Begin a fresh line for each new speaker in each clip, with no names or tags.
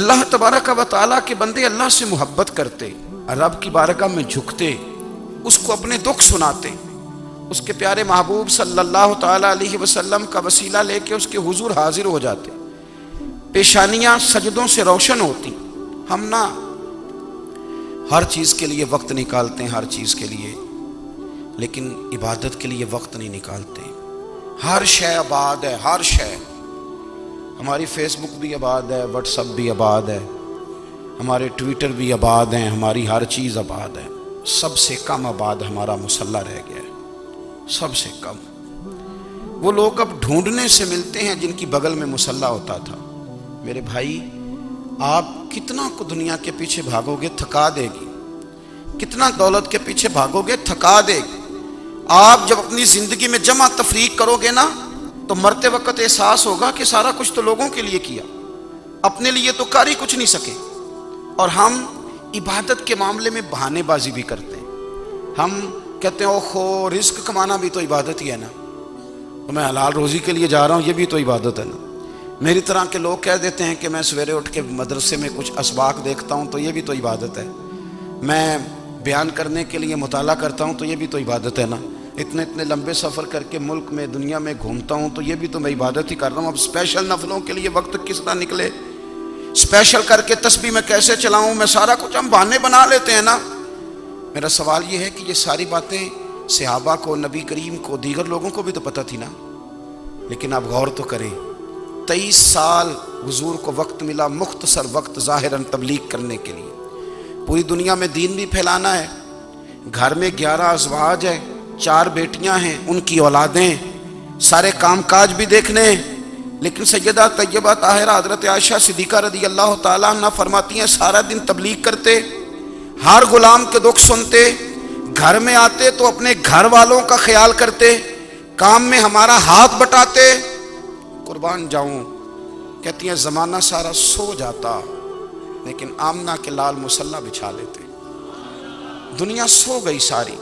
اللہ تبارک و تعالیٰ کے بندے اللہ سے محبت کرتے، رب کی بارگاہ میں جھکتے، اس کو اپنے دکھ سناتے، اس کے پیارے محبوب صلی اللہ تعالیٰ علیہ وسلم کا وسیلہ لے کے اس کے حضور حاضر ہو جاتے، پیشانیاں سجدوں سے روشن ہوتی۔ ہم نہ ہر چیز کے لیے وقت نکالتے ہیں، ہر چیز کے لیے، لیکن عبادت کے لیے وقت نہیں نکالتے۔ ہر شے آباد ہے، ہر شے، ہماری فیس بک بھی آباد ہے، واٹس ایپ بھی آباد ہے، ہمارے ٹویٹر بھی آباد ہیں، ہماری ہر چیز آباد ہے۔ سب سے کم آباد ہمارا مصلی رہ گیا ہے، سب سے کم۔ وہ لوگ اب ڈھونڈنے سے ملتے ہیں جن کی بغل میں مصلی ہوتا تھا۔ میرے بھائی، آپ کتنا کو دنیا کے پیچھے بھاگو گے تھکا دے گی، کتنا دولت کے پیچھے بھاگو گے تھکا دے گی۔ آپ جب اپنی زندگی میں جمع تفریق کرو گے نا تو مرتے وقت احساس ہوگا کہ سارا کچھ تو لوگوں کے لیے کیا، اپنے لیے تو کر ہی کچھ نہیں سکے۔ اور ہم عبادت کے معاملے میں بہانے بازی بھی کرتے ہیں۔ ہم کہتے ہیں اوہو، رزق کمانا بھی تو عبادت ہی ہے نا، تو میں حلال روزی کے لیے جا رہا ہوں، یہ بھی تو عبادت ہے نا۔ میری طرح کے لوگ کہہ دیتے ہیں کہ میں سویرے اٹھ کے مدرسے میں کچھ اسباق دیکھتا ہوں تو یہ بھی تو عبادت ہے، میں بیان کرنے کے لیے مطالعہ کرتا ہوں تو یہ بھی تو عبادت ہے نا، اتنے لمبے سفر کر کے ملک میں دنیا میں گھومتا ہوں تو یہ بھی تو میں عبادت ہی کر رہا ہوں۔ اب اسپیشل نفلوں کے لیے وقت کس طرح نکلے، اسپیشل کر کے تسبیح میں کیسے چلاؤں، میں سارا کچھ ہم بہانے بنا لیتے ہیں نا۔ میرا سوال یہ ہے کہ یہ ساری باتیں صحابہ کو، نبی کریم کو، دیگر لوگوں کو بھی تو پتہ تھی نا، لیکن آپ غور تو کریں، 23 سال حضور کو وقت ملا، مختصر وقت ظاہراً تبلیغ کرنے کے لیے، پوری دنیا میں دین بھی پھیلانا ہے۔ گھر میں 11 ازواج ہے، 4 بیٹیاں ہیں، ان کی اولادیں، سارے کام کاج بھی دیکھنے ہیں۔ لیکن سیدہ طیبہ طاہرہ حضرت عائشہ صدیقہ رضی اللہ تعالیٰ عنہ فرماتی ہیں سارا دن تبلیغ کرتے، ہر غلام کے دکھ سنتے، گھر میں آتے تو اپنے گھر والوں کا خیال کرتے، کام میں ہمارا ہاتھ بٹاتے۔ قربان جاؤں، کہتی ہیں زمانہ سارا سو جاتا لیکن آمنہ کے لال مصلی بچھا لیتے۔ دنیا سو گئی، ساری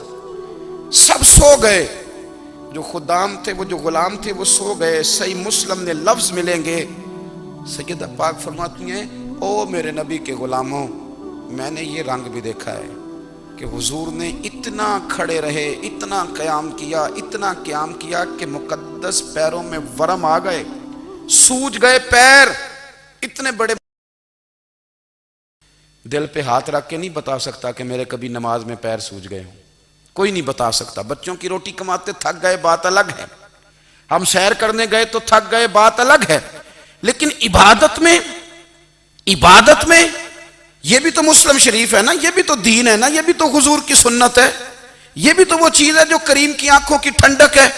سب سو گئے، جو خدام تھے، وہ جو غلام تھے، وہ سو گئے۔ صحیح مسلم نے لفظ ملیں گے، سیدہ پاک فرماتی ہیں او میرے نبی کے غلاموں، میں نے یہ رنگ بھی دیکھا ہے کہ حضور نے اتنا کھڑے رہے، اتنا قیام کیا، اتنا قیام کیا کہ مقدس پیروں میں ورم آ گئے، سوج گئے پیر، اتنے بڑے۔ دل پہ ہاتھ رکھ کے نہیں بتا سکتا کہ میرے کبھی نماز میں پیر سوج گئے ہوں، کوئی نہیں بتا سکتا۔ بچوں کی روٹی کماتے تھک گئے، بات الگ ہے، ہم سیر کرنے گئے تو تھک گئے، بات الگ ہے، لیکن عبادت میں یہ بھی تو مسلم شریف ہے نا، یہ بھی تو دین ہے نا، یہ بھی تو حضور کی سنت ہے، یہ بھی تو وہ چیز ہے جو کریم کی آنکھوں کی ٹھنڈک ہے۔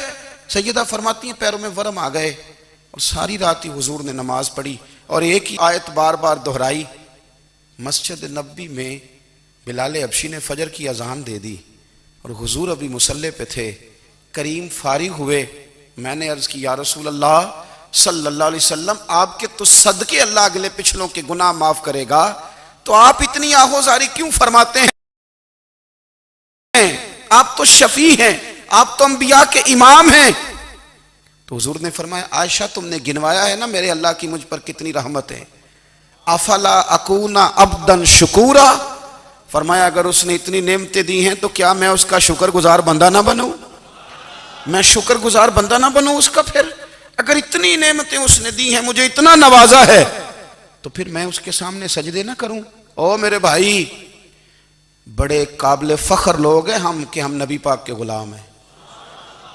سیدہ فرماتی ہیں پیروں میں ورم آ گئے، اور ساری رات ہی حضور نے نماز پڑھی اور ایک ہی آیت بار بار دہرائی۔ مسجد نبوی میں بلال حبشی نے فجر کی اذان دے دی اور حضور ابھی مصلی پہ تھے، کریم فارغ ہوئے۔ میں نے عرض کی یا رسول اللہ صلی اللہ علیہ وسلم، آپ کے تو صدقے اللہ اگلے پچھلوں کے گناہ معاف کرے گا، تو آپ اتنی آہوزاری کیوں فرماتے ہیں؟ آپ تو شفیع ہیں، آپ تو انبیاء کے امام ہیں۔ تو حضور نے فرمایا عائشہ تم نے گنوایا ہے نا میرے اللہ کی مجھ پر کتنی رحمت ہے، افلا اکون عبدا شکورا، فرمایا اگر اس نے اتنی نعمتیں دی ہیں تو کیا میں اس کا شکر گزار بندہ نہ بنوں، میں شکر گزار بندہ نہ بنوں اس کا؟ پھر اگر اتنی نعمتیں اس نے دی ہیں، مجھے اتنا نوازا ہے، تو پھر میں اس کے سامنے سجدے نہ کروں؟ او میرے بھائی، بڑے قابل فخر لوگ ہیں ہم کہ ہم نبی پاک کے غلام ہیں،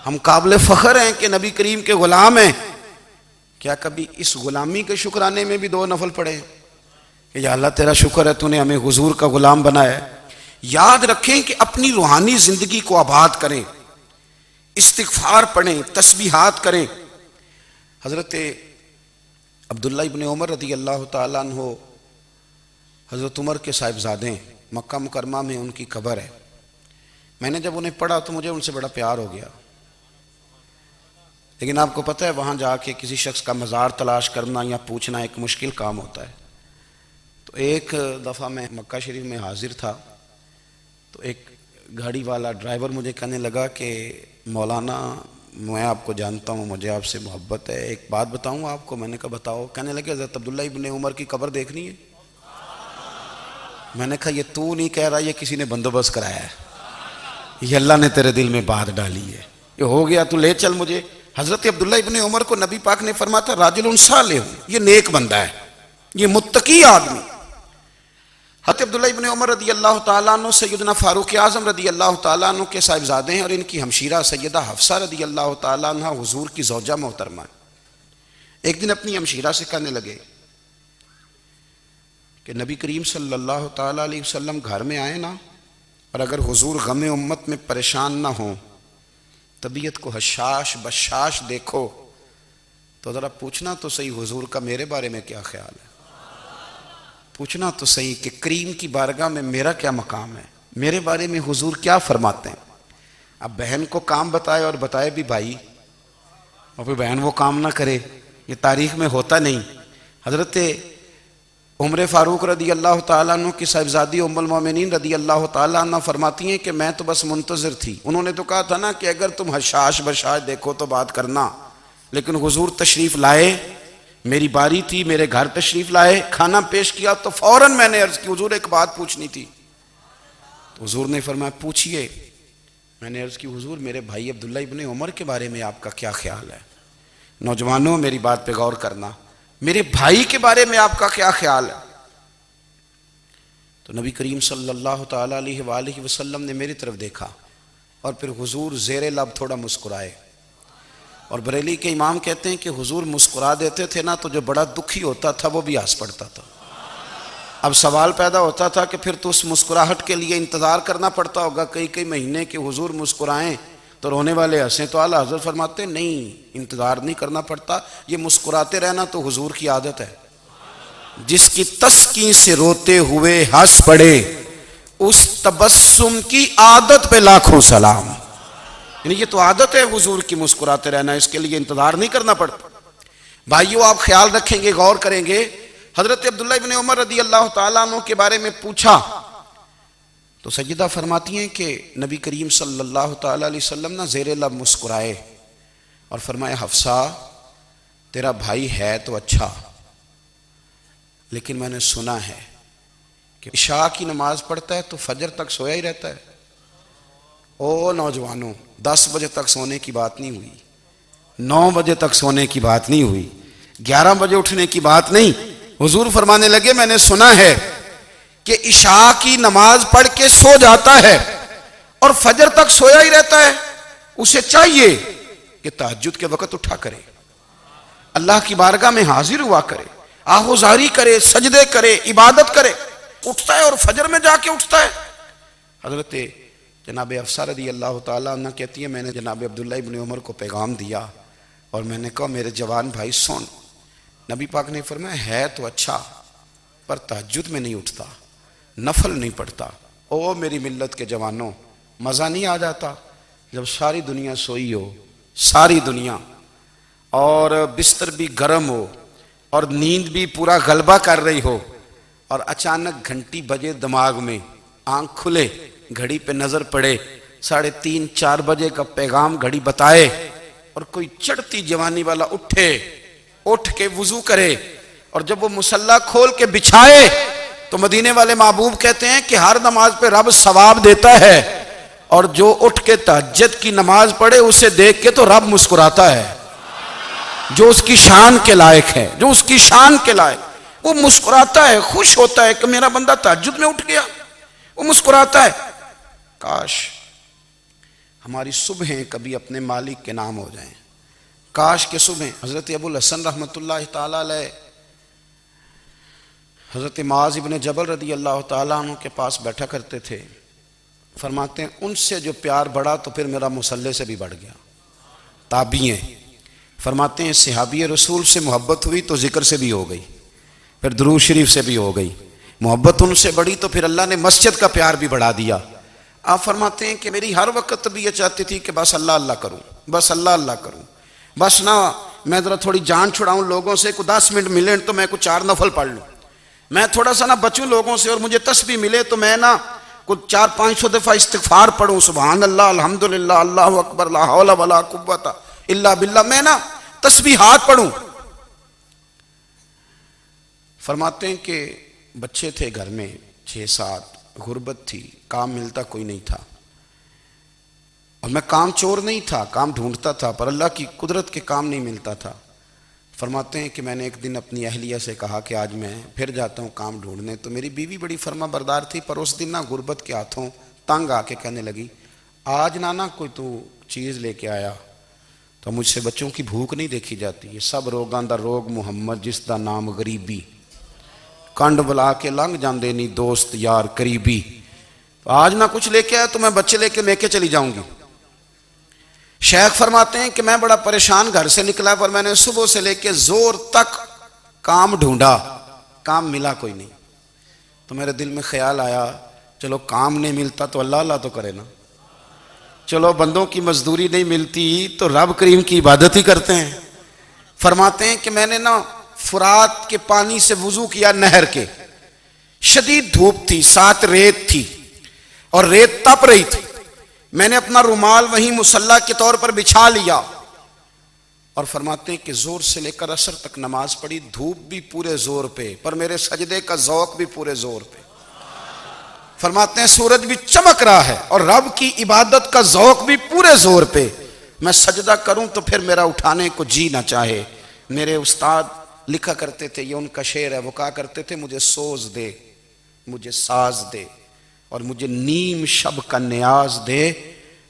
ہم قابل فخر ہیں کہ نبی کریم کے غلام ہیں۔ کیا کبھی اس غلامی کے شکرانے میں بھی 2 نفل پڑھے کہ یا اللہ تیرا شکر ہے تو نے ہمیں حضور کا غلام بنایا ہے؟ یاد رکھیں کہ اپنی روحانی زندگی کو آباد کریں، استغفار پڑھیں، تسبیحات کریں۔ حضرت عبداللہ ابن عمر رضی اللہ تعالیٰ عنہ حضرت عمر کے صاحبزادے ہیں، مکہ مکرمہ میں ان کی قبر ہے۔ میں نے جب انہیں پڑھا تو مجھے ان سے بڑا پیار ہو گیا، لیکن آپ کو پتہ ہے وہاں جا کے کسی شخص کا مزار تلاش کرنا یا پوچھنا ایک مشکل کام ہوتا ہے۔ تو ایک دفعہ میں مکہ شریف میں حاضر تھا، تو ایک گاڑی والا ڈرائیور مجھے کہنے لگا کہ مولانا میں آپ کو جانتا ہوں، مجھے آپ سے محبت ہے، ایک بات بتاؤں آپ کو؟ میں نے کہا بتاؤ۔ کہنے لگے حضرت عبداللہ ابن عمر کی قبر دیکھنی ہے؟ میں نے کہا یہ تو نہیں کہہ رہا، یہ کسی نے بندوبست کرایا ہے، یہ اللہ نے تیرے دل میں بات ڈالی ہے، یہ ہو گیا تو لے چل مجھے۔ حضرت عبداللہ ابن عمر کو نبی پاک نے فرمایا تھا راجل صالح، یہ نیک بندہ ہے، یہ متقی آدمی۔ حضرت عبداللہ ابن عمر رضی اللہ تعالیٰ عنہ سیدنا فاروق اعظم رضی اللہ تعالیٰ عنہ کے صاحبزادے ہیں، اور ان کی ہمشیرہ سیدہ حفصہ رضی اللہ تعالیٰ عنہ حضور کی زوجہ محترمہ ہیں۔ ایک دن اپنی ہمشیرہ سے کہنے لگے کہ نبی کریم صلی اللہ تعالیٰ علیہ وسلم گھر میں آئے نا، اور اگر حضور غم امت میں پریشان نہ ہوں، طبیعت کو حشاش بشاش دیکھو، تو ذرا پوچھنا تو صحیح حضور کا میرے بارے میں کیا خیال ہے، پوچھنا تو صحیح کہ کریم کی بارگاہ میں میرا کیا مقام ہے، میرے بارے میں حضور کیا فرماتے ہیں۔ اب بہن کو کام بتائے، اور بتائے بھی بھائی، اور پھر بہن وہ کام نہ کرے، یہ تاریخ میں ہوتا نہیں۔ حضرت عمر فاروق رضی اللہ تعالیٰ عنہ کی صاحبزادی ام المومنین رضی اللہ تعالیٰ عنہ فرماتی ہیں کہ میں تو بس منتظر تھی، انہوں نے تو کہا تھا نا کہ اگر تم حشاش بشاش دیکھو تو بات کرنا، لیکن حضور تشریف لائے، میری باری تھی، میرے گھر تشریف لائے، کھانا پیش کیا تو فوراً میں نے عرض کی حضور ایک بات پوچھنی تھی، تو حضور نے فرمایا پوچھئے۔ میں نے عرض کی حضور میرے بھائی عبداللہ ابن عمر کے بارے میں آپ کا کیا خیال ہے؟ نوجوانوں میری بات پہ غور کرنا، میرے بھائی کے بارے میں آپ کا کیا خیال ہے؟ تو نبی کریم صلی اللہ تعالیٰ علیہ وآلہ وسلم نے میری طرف دیکھا، اور پھر حضور زیر لب تھوڑا مسکرائے، اور بریلی کے امام کہتے ہیں کہ حضور مسکرا دیتے تھے نا تو جو بڑا دکھی ہوتا تھا وہ بھی ہنس پڑتا تھا۔ اب سوال پیدا ہوتا تھا کہ پھر تو اس مسکراہٹ کے لیے انتظار کرنا پڑتا ہوگا کئی مہینے کہ حضور مسکرائیں تو رونے والے ہنسیں، تو اعلیٰ حضرت فرماتے ہیں نہیں، انتظار نہیں کرنا پڑتا، یہ مسکراتے رہنا تو حضور کی عادت ہے۔ جس کی تسکین سے روتے ہوئے ہنس پڑے، اس تبسم کی عادت پہ لاکھوں سلام۔ یعنی یہ تو عادت ہے حضور کی مسکراتے رہنا، اس کے لیے انتظار نہیں کرنا پڑتا۔ بھائیو آپ خیال رکھیں گے، غور کریں گے، حضرت عبداللہ ابن عمر رضی اللہ تعالیٰ عنہ کے بارے میں پوچھا تو سیدہ فرماتی ہیں کہ نبی کریم صلی اللہ تعالیٰ علیہ وسلم نہ زیر لب مسکرائے اور فرمایا حفصہ تیرا بھائی ہے تو اچھا، لیکن میں نے سنا ہے کہ عشاء کی نماز پڑھتا ہے تو فجر تک سویا ہی رہتا ہے۔ او نوجوانوں، 10 بجے تک سونے کی بات نہیں ہوئی، 9 بجے تک سونے کی بات نہیں ہوئی، 11 بجے اٹھنے کی بات نہیں۔ حضور فرمانے لگے میں نے سنا ہے کہ عشاء کی نماز پڑھ کے سو جاتا ہے اور فجر تک سویا ہی رہتا ہے، اسے چاہیے کہ تہجد کے وقت اٹھا کرے، اللہ کی بارگاہ میں حاضر ہوا کرے، آہوزاری کرے، سجدے کرے، عبادت کرے، اٹھتا ہے اور فجر میں جا کے اٹھتا ہے۔ حضرت جناب حفصہ رضی اللہ تعالیٰ عنہ کہتی ہے میں نے جناب عبداللہ ابن عمر کو پیغام دیا اور میں نے کہا میرے جوان بھائی سن، نبی پاک نے فرمایا ہے تو اچھا پر تہجد میں نہیں اٹھتا، نفل نہیں پڑھتا۔ او میری ملت کے جوانوں، مزہ نہیں آ جاتا جب ساری دنیا سوئی ہو، ساری دنیا، اور بستر بھی گرم ہو اور نیند بھی پورا غلبہ کر رہی ہو، اور اچانک گھنٹی بجے دماغ میں، آنکھ کھلے، گھڑی پہ نظر پڑے، 3:30 4 بجے کا پیغام گھڑی بتائے، اور کوئی چڑھتی جوانی والا اٹھ کے وضو کرے، اور جب وہ مصلی کھول کے بچھائے تو مدینے والے محبوب کہتے ہیں کہ ہر نماز پہ رب ثواب دیتا ہے، اور جو اٹھ کے تہجد کی نماز پڑھے اسے دیکھ کے تو رب مسکراتا ہے، جو اس کی شان کے لائق ہے، جو اس کی شان کے لائق، وہ مسکراتا ہے، خوش ہوتا ہے کہ میرا بندہ تہجد میں اٹھ گیا، وہ مسکراتا ہے۔ کاش ہماری صبحیں کبھی اپنے مالک کے نام ہو جائیں، کاش کے صبح۔ حضرت ابو الحسن رحمۃ اللہ تعالیٰ علیہ حضرت معاذ ابن جبل رضی اللہ تعالیٰ عنہ کے پاس بیٹھا کرتے تھے، فرماتے ہیں ان سے جو پیار بڑھا تو پھر میرا مصلی سے بھی بڑھ گیا۔ تابعی ہیں، فرماتے ہیں صحابی رسول سے محبت ہوئی تو ذکر سے بھی ہو گئی، پھر درود شریف سے بھی ہو گئی، محبت ان سے بڑھی تو پھر اللہ نے مسجد کا پیار بھی بڑھا دیا۔ آپ فرماتے ہیں کہ میری ہر وقت طبیعت چاہتی تھی کہ بس اللہ اللہ کروں، بس اللہ اللہ کروں، بس نہ میں ذرا تھوڑی جان چھڑاؤں لوگوں سے، کوئی 10 منٹ ملے تو میں کچھ 4 نفل پڑھ لوں، میں تھوڑا سا نہ بچوں لوگوں سے، اور مجھے تسبیح ملے تو میں نہ کچھ 400-500 دفعہ استغفار پڑھوں، سبحان اللہ، الحمدللہ، اللہ اکبر، لا حول ولا قوت الا باللہ، میں نہ تسبیحات پڑھوں۔ فرماتے ہیں کہ بچے تھے گھر میں، 6-7 غربت تھی، کام ملتا کوئی نہیں تھا، اور میں کام چور نہیں تھا، کام ڈھونڈتا تھا، پر اللہ کی قدرت کے کام نہیں ملتا تھا۔ فرماتے ہیں کہ میں نے ایک دن اپنی اہلیہ سے کہا کہ آج میں پھر جاتا ہوں کام ڈھونڈنے، تو میری بیوی بڑی فرما بردار تھی، پر اس دن غربت کے ہاتھوں تنگ آ کے کہنے لگی آج نانا کوئی تو چیز لے کے آیا، تو مجھ سے بچوں کی بھوک نہیں دیکھی جاتی، یہ سب روگاں دا روگ محمد جس دا نام غریبی، کنڈ بلا کے لنگ جاندے نہیں دوست یار قریبی، تو آج نہ کچھ لے کے آیا تو میں بچے لے کے چلی جاؤں گی۔ شیخ فرماتے ہیں کہ میں بڑا پریشان گھر سے نکلا، پر میں نے صبح سے لے کے زور تک کام ڈھونڈا، کام ملا کوئی نہیں، تو میرے دل میں خیال آیا چلو کام نہیں ملتا تو اللہ اللہ تو کرے نا، چلو بندوں کی مزدوری نہیں ملتی تو رب کریم کی عبادت ہی کرتے ہیں۔ فرماتے ہیں کہ میں نے نا فرات کے پانی سے وضو کیا، نہر کے، شدید دھوپ تھی، ساتھ ریت تھی اور ریت تپ رہی تھی، میں نے اپنا رومال وہیں مصلی کے طور پر بچھا لیا، اور فرماتے ہیں کہ زور سے لے کر عصر تک نماز پڑھی، دھوپ بھی پورے زور پہ، پر میرے سجدے کا ذوق بھی پورے زور پہ۔ فرماتے ہیں سورج بھی چمک رہا ہے اور رب کی عبادت کا ذوق بھی پورے زور پہ، میں سجدہ کروں تو پھر میرا اٹھانے کو جی نہ چاہے۔ میرے استاد لکھا کرتے تھے، یہ ان کا شعر ہے، وہ کہا کرتے تھے مجھے سوز دے، مجھے ساز دے، اور مجھے نیم شب کا نیاز دے،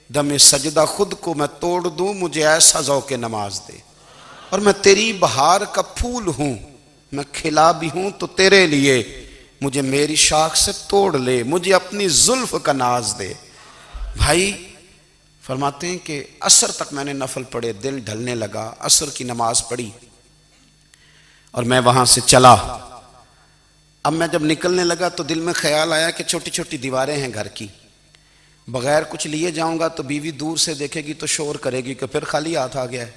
دم سجدہ خود کو میں توڑ دوں، مجھے ایسا ذوق نماز دے، اور میں تیری بہار کا پھول ہوں، میں کھلا بھی ہوں تو تیرے لیے، مجھے میری شاخ سے توڑ لے، مجھے اپنی زلف کا ناز دے۔ بھائی فرماتے ہیں کہ عصر تک میں نے نفل پڑھے، دل ڈھلنے لگا، عصر کی نماز پڑھی اور میں وہاں سے چلا۔ اب میں جب نکلنے لگا تو دل میں خیال آیا کہ چھوٹی چھوٹی دیواریں ہیں گھر کی، بغیر کچھ لیے جاؤں گا تو بیوی دور سے دیکھے گی تو شور کرے گی کہ پھر خالی ہاتھ آ گیا ہے۔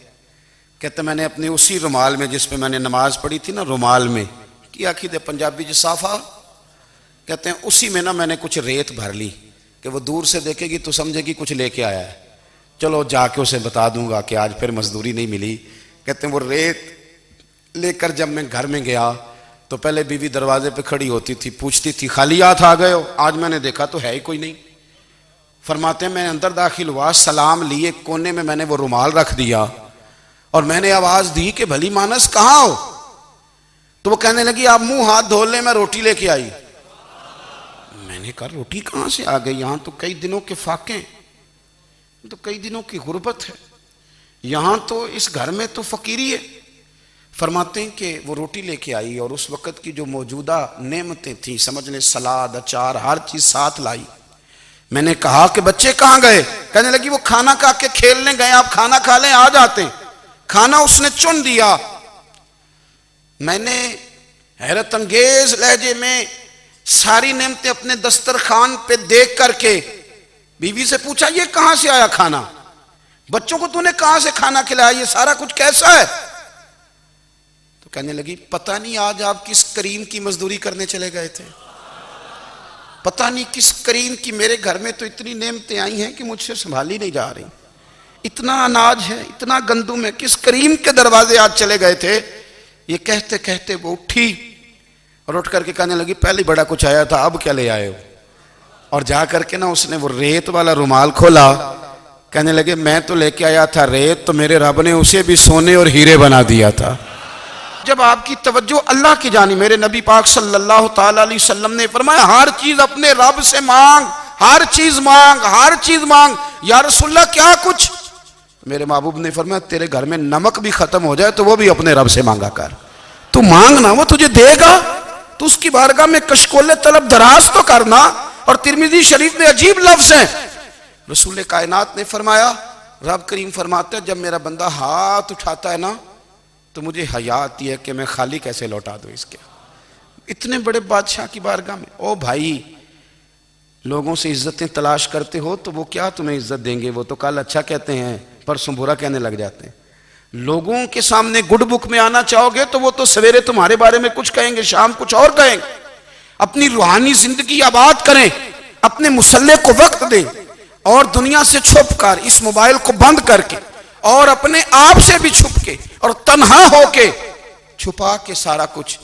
کہتے میں نے اپنے اسی رومال میں جس پہ میں نے نماز پڑھی تھی نا، رومال میں کی آخی دے پنجابی جو صافہ کہتے ہیں، اسی میں نا میں نے کچھ ریت بھر لی کہ وہ دور سے دیکھے گی تو سمجھے گی کچھ لے کے آیا ہے، چلو جا کے اسے بتا دوں گا کہ آج پھر مزدوری نہیں ملی۔ کہتے ہیں وہ ریت لے کر جب میں گھر میں گیا تو پہلے بیوی دروازے پہ کھڑی ہوتی تھی، پوچھتی تھی خالی ہاتھ آ گئے ہو؟ آج میں نے دیکھا تو ہے ہی کوئی نہیں۔ فرماتے ہیں میں اندر داخل ہوا، سلام لیے، کونے میں نے وہ رومال رکھ دیا اور میں نے آواز دی کہ بھلی مانس کہاں ہو؟ تو وہ کہنے لگی آپ منہ ہاتھ دھو لیں، میں روٹی لے کے آئی۔ میں نے کہا روٹی کہاں سے آ گئی؟ یہاں تو کئی دنوں کے فاقے، تو کئی دنوں کی غربت ہے، یہاں تو اس گھر میں تو فقیری ہے۔ فرماتے ہیں کہ وہ روٹی لے کے آئی اور اس وقت کی جو موجودہ نعمتیں تھیں، سمجھ لیں سلاد، اچار، ہر چیز ساتھ لائی۔ میں نے کہا کہ بچے کہاں گئے؟ کہنے لگی وہ کھانا کھا کے کھیلنے گئے، آپ کھانا کھا لیں آ جاتے ہیں۔ کھانا اس نے چن دیا۔ میں نے حیرت انگیز لہجے میں ساری نعمتیں اپنے دسترخوان پہ دیکھ کر کے بیوی سے پوچھا یہ کہاں سے آیا کھانا؟ بچوں کو تو نے کہاں سے کھانا کھلایا؟ یہ سارا کچھ کیسا ہے؟ تو کہنے لگی پتہ نہیں آج آپ کس کریم کی مزدوری کرنے چلے گئے تھے، پتہ نہیں کس کریم کی، میرے گھر میں تو اتنی نعمتیں آئی ہیں کہ مجھ سے سنبھالی نہیں جا رہی، اتنا اناج ہے، اتنا گندم ہے، کس کریم کے دروازے آج چلے گئے تھے؟ یہ کہتے کہتے وہ اٹھی اور اٹھ کر کے کہنے لگی پہلے بڑا کچھ آیا تھا، اب کیا لے آئے ہو؟ اور جا کر کے نا اس نے وہ ریت والا رومال کھولا، کہنے لگے میں تو لے کے آیا تھا ریت، تو میرے رب نے اسے بھی سونے اور ہیرے بنا دیا تھا۔ جب آپ کی توجہ اللہ کی جانب، میرے نبی پاک صلی اللہ تعالی علیہ وسلم نے فرمایا ہر چیز اپنے رب سے مانگ، ہر چیز مانگ، ہر چیز مانگ۔ یا رسول اللہ کیا کچھ؟ میرے محبوب نے فرمایا تیرے گھر میں نمک بھی ختم ہو جائے تو وہ بھی اپنے رب سے مانگا کر، تو مانگنا وہ تجھے دے گا، تو اس کی بارگاہ میں کشکول طلب دراز تو کرنا۔ اور ترمذی شریف میں عجیب لفظ ہیں، رسول کائنات نے فرمایا، رب کریم فرماتا ہے جب میرا بندہ ہاتھ اٹھاتا ہے نا تو مجھے حیا آتی ہے کہ میں خالی کیسے لوٹا دوں اس کے، اتنے بڑے بادشاہ کی بارگاہ میں۔ او بھائی لوگوں سے عزتیں تلاش کرتے ہو تو وہ کیا تمہیں عزت دیں گے؟ وہ تو کل اچھا کہتے ہیں پرسوں برا کہنے لگ جاتے ہیں۔ لوگوں کے سامنے گڈ بک میں آنا چاہو گے تو وہ تو سویرے تمہارے بارے میں کچھ کہیں گے، شام کچھ اور کہیں گے۔ اپنی روحانی زندگی آباد کریں، اپنے مصلے کو وقت دیں، اور دنیا سے چھپ کر اس موبائل کو بند کر کے اور اپنے آپ سے بھی چھپ کے اور تنہا ہو کے چھپا کے سارا کچھ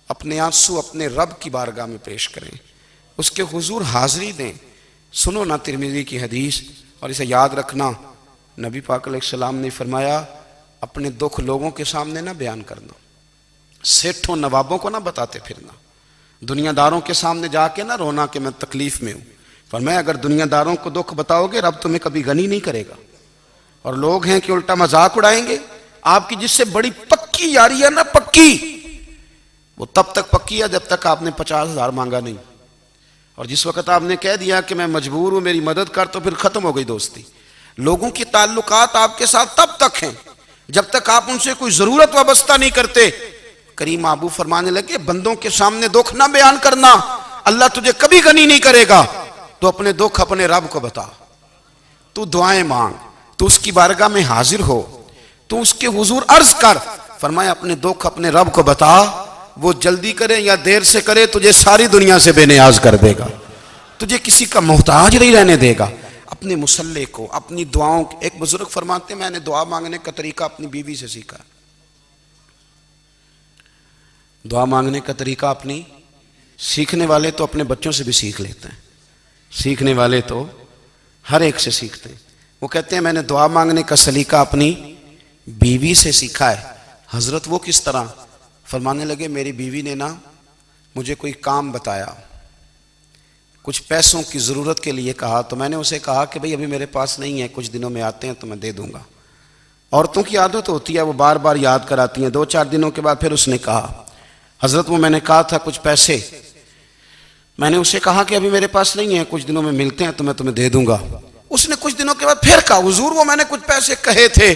اپنے آنسو اپنے رب کی بارگاہ میں پیش کریں۔ اس کے حضور حاضری دیں. سنو نا ترمذی کی حدیث، اور اسے یاد رکھنا. نبی پاک علیہ السلام نے فرمایا اپنے دکھ لوگوں کے سامنے نہ بیان کرنا، سیٹھوں نوابوں کو نہ بتاتے پھرنا، دنیا داروں کے سامنے جا کے نہ رونا کہ میں تکلیف میں ہوں. فرمایا اگر دنیا داروں کو دکھ بتاؤ گے رب تمہیں کبھی غنی نہیں کرے گا. اور لوگ ہیں کہ الٹا مذاق اڑائیں گے. آپ کی جس سے بڑی پکی یاری ہے نا، پکی، وہ تب تک پکی ہے جب تک آپ نے 50,000 مانگا نہیں. اور جس وقت آپ نے کہہ دیا کہ میں مجبور ہوں میری مدد کر، تو پھر ختم ہو گئی دوستی. لوگوں کی تعلقات آپ کے ساتھ تب تک ہیں جب تک آپ ان سے کوئی ضرورت وابستہ نہیں کرتے. کریم ابو فرمانے لگے بندوں کے سامنے دکھ نہ بیان کرنا، اللہ تجھے کبھی غنی نہیں کرے گا. تو اپنے دکھ اپنے رب کو بتا، تو دعائیں مانگ، تو اس کی بارگاہ میں حاضر ہو، تو اس کے حضور عرض کر. فرمایا اپنے دکھ اپنے رب کو بتا، وہ جلدی کرے یا دیر سے کرے تجھے ساری دنیا سے بے نیاز کر دے گا، تجھے کسی کا محتاج نہیں رہنے دے گا. اپنے مسلح کو، اپنی دعاؤں. ایک بزرگ فرماتے ہیں میں نے دعا مانگنے کا طریقہ اپنی بیوی سے سیکھا. دعا مانگنے کا طریقہ اپنی، سیکھنے والے تو اپنے بچوں سے بھی سیکھ لیتے ہیں، سیکھنے والے تو ہر ایک سے سیکھتے ہیں. وہ کہتے ہیں میں نے دعا مانگنے کا سلیقہ اپنی بیوی سے سیکھا ہے. حضرت وہ کس طرح؟ فرمانے لگے میری بیوی نے نا مجھے کوئی کام بتایا، کچھ پیسوں کی ضرورت کے لیے کہا، تو میں نے اسے کہا کہ بھئی ابھی میرے پاس نہیں ہے، کچھ دنوں میں آتے ہیں تو میں دے دوں گا. عورتوں کی عادت ہوتی ہے وہ بار بار یاد کراتی ہیں. 2-4 دنوں کے بعد پھر اس نے کہا حضرت وہ میں نے کہا تھا کچھ پیسے، میں نے اسے کہا کہ ابھی میرے پاس نہیں ہے، کچھ دنوں میں ملتے ہیں تو میں تمہیں دے دوں گا. اس نے کچھ دنوں کے بعد پھر کہا حضور وہ میں نے کچھ پیسے کہے تھے.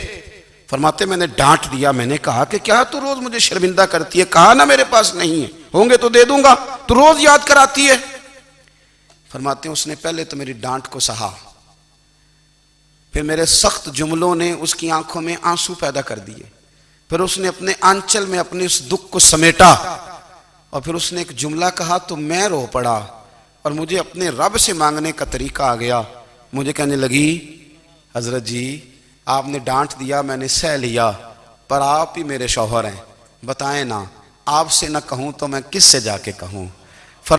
فرماتے میں نے ڈانٹ دیا، میں نے کہا کہ کیا تو روز مجھے شرمندہ کرتی ہے، کہا نا میرے پاس نہیں ہے، ہوں گے تو دے دوں گا، تو روز یاد کراتی ہے. فرماتے ہیں اس نے پہلے تو میری ڈانٹ کو سہا، پھر میرے سخت جملوں نے اس کی آنکھوں میں آنسو پیدا کر دیے، پھر اس نے اپنے آنچل میں اپنے اس دکھ کو سمیٹا، اور پھر اس نے ایک جملہ کہا تو میں رو پڑا، اور مجھے اپنے رب سے مانگنے کا طریقہ آ گیا. مجھے کہنے لگی حضرت جی آپ نے ڈانٹ دیا میں نے سہ لیا، پر آپ ہی میرے شوہر ہیں، بتائیں نا آپ سے نہ کہوں تو میں کس سے جا کے کہوں.